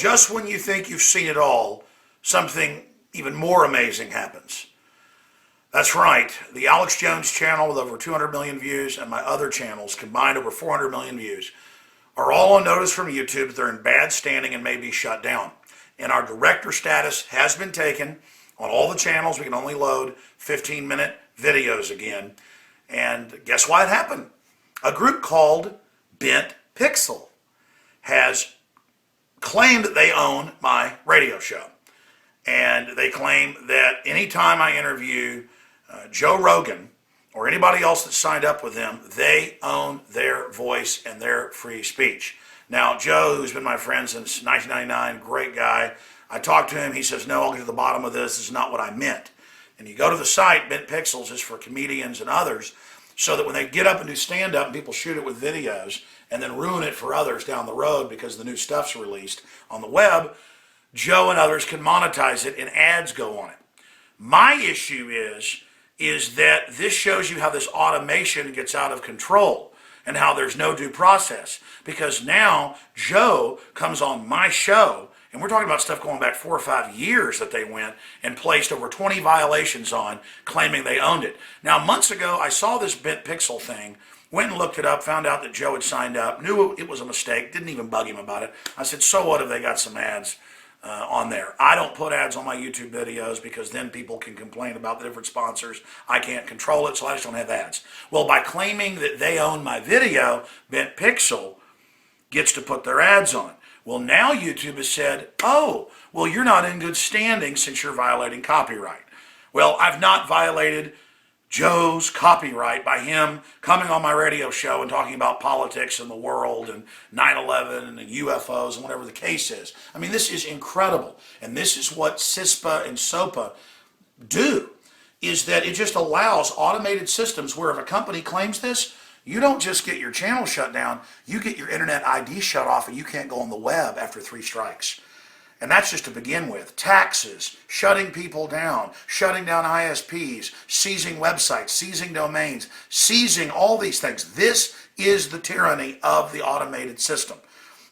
just when you think you've seen it all, something even more amazing happens. That's right, the Alex Jones channel with over 200 million views and my other channels combined over 400 million views are all on notice from YouTube that they're in bad standing and may be shut down. And our director status has been taken on all the channels. We can only load 15-minute videos again. And guess why it happened? A group called Bent Pixel has claimed that they own my radio show. And they claim that anytime I interview Joe Rogan or anybody else that signed up with them, they own their voice and their free speech. Now, Joe, who's been my friend since 1999, great guy. I talked to him. He says, no, I'll get to the bottom of this. This is not what I meant. And you go to the site, Bent Pixels is for comedians and others, so that when they get up and do stand-up and people shoot it with videos and then ruin it for others down the road because the new stuff's released on the web, Joe and others can monetize it and ads go on it. My issue is that this shows you how this automation gets out of control and how there's no due process. Because now Joe comes on my show, and we're talking about stuff going back 4 or 5 years that they went and placed over 20 violations on, claiming they owned it. Now, months ago, I saw this Bent Pixel thing, went and looked it up, found out that Joe had signed up, knew it was a mistake, didn't even bug him about it. I said, so what if they got some ads on there? I don't put ads on my YouTube videos because then people can complain about the different sponsors. I can't control it, so I just don't have ads. Well, by claiming that they own my video, Bent Pixel gets to put their ads on. Well, now YouTube has said, oh, well, you're not in good standing since you're violating copyright. Well, I've not violated Joe's copyright by him coming on my radio show and talking about politics and the world and 9/11 and UFOs and whatever the case is. I mean, this is incredible. And this is what CISPA and SOPA do, is that it just allows automated systems where if a company claims this, you don't just get your channel shut down, you get your internet ID shut off and you can't go on the web after 3 strikes. And that's just to begin with. Taxes, shutting people down, shutting down ISPs, seizing websites, seizing domains, seizing all these things. This is the tyranny of the automated system.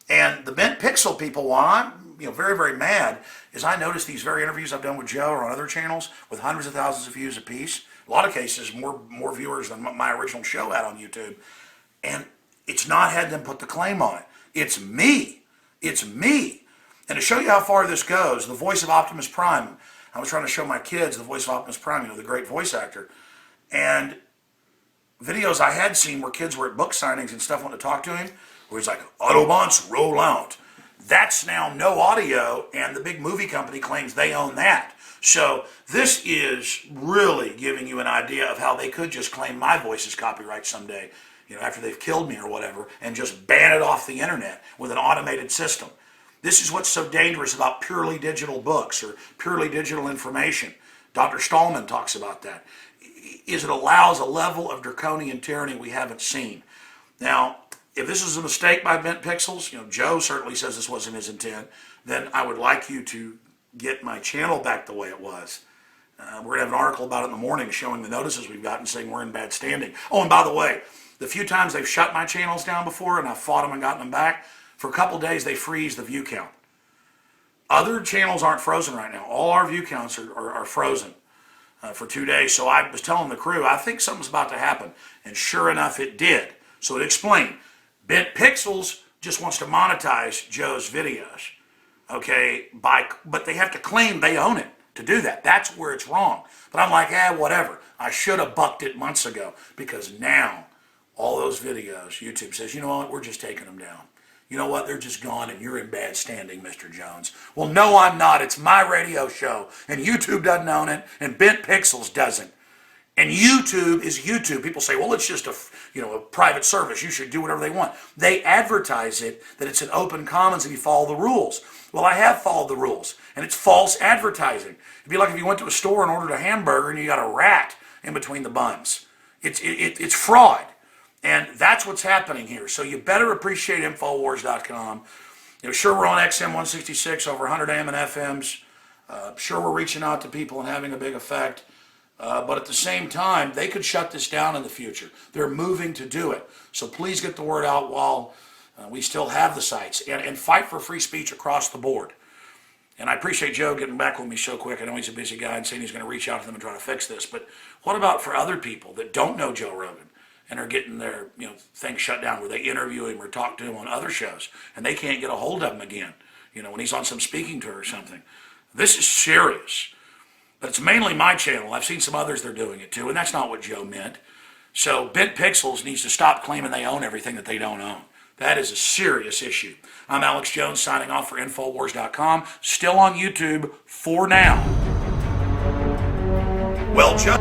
And the Bent Pixel people, why I'm very, very mad, is I noticed these very interviews I've done with Joe or on other channels with hundreds of thousands of views apiece. A lot of cases, more viewers than my original show had on YouTube. And it's not had them put the claim on it. It's me. It's me. And to show you how far this goes, the voice of Optimus Prime, I was trying to show my kids the voice of Optimus Prime, the great voice actor. And videos I had seen where kids were at book signings and stuff wanting to talk to him, where he's like, Autobots roll out. That's now no audio, and the big movie company claims they own that. So this is really giving you an idea of how they could just claim my voice as copyright someday, after they've killed me or whatever, and just ban it off the internet with an automated system. This is what's so dangerous about purely digital books or purely digital information. Dr. Stallman talks about that. Is it allows a level of draconian tyranny we haven't seen. Now, if this is a mistake by Bent Pixels, Joe certainly says this wasn't his intent, then I would like you to get my channel back the way it was. We're going to have an article about it in the morning showing the notices we've gotten saying we're in bad standing. Oh, and by the way, the few times they've shut my channels down before and I've fought them and gotten them back, for a couple days they freeze the view count. Other channels aren't frozen right now. All our view counts are frozen for 2 days. So I was telling the crew, I think something's about to happen. And sure enough, it did. So it explained. Bent Pixels just wants to monetize Joe's videos. Okay, but they have to claim they own it to do that. That's where it's wrong. But I'm like, whatever. I should have bucked it months ago, because now all those videos, YouTube says, you know what, we're just taking them down. You know what, they're just gone and you're in bad standing, Mr. Jones. Well, no, I'm not. It's my radio show, and YouTube doesn't own it, and Bent Pixels doesn't. And YouTube is YouTube. People say, well, it's just a private service. You should do whatever they want. They advertise it that it's an open commons if you follow the rules. Well, I have followed the rules, and it's false advertising. It'd be like if you went to a store and ordered a hamburger and you got a rat in between the buns. It's fraud, and that's what's happening here. So you better appreciate Infowars.com. Sure, we're on XM 166, over 100 AM and FMs. Sure, we're reaching out to people and having a big effect. But at the same time, they could shut this down in the future. They're moving to do it. So please get the word out while We still have the sites, and fight for free speech across the board. And I appreciate Joe getting back with me so quick. I know he's a busy guy and saying he's going to reach out to them and try to fix this. But what about for other people that don't know Joe Rogan and are getting their things shut down where they interview him or talk to him on other shows and they can't get a hold of him again, when he's on some speaking tour or something? This is serious. But it's mainly my channel. I've seen some others that are doing it too, and that's not what Joe meant. So Bent Pixels needs to stop claiming they own everything that they don't own. That is a serious issue. I'm Alex Jones signing off for Infowars.com. Still on YouTube for now. Well, Joe.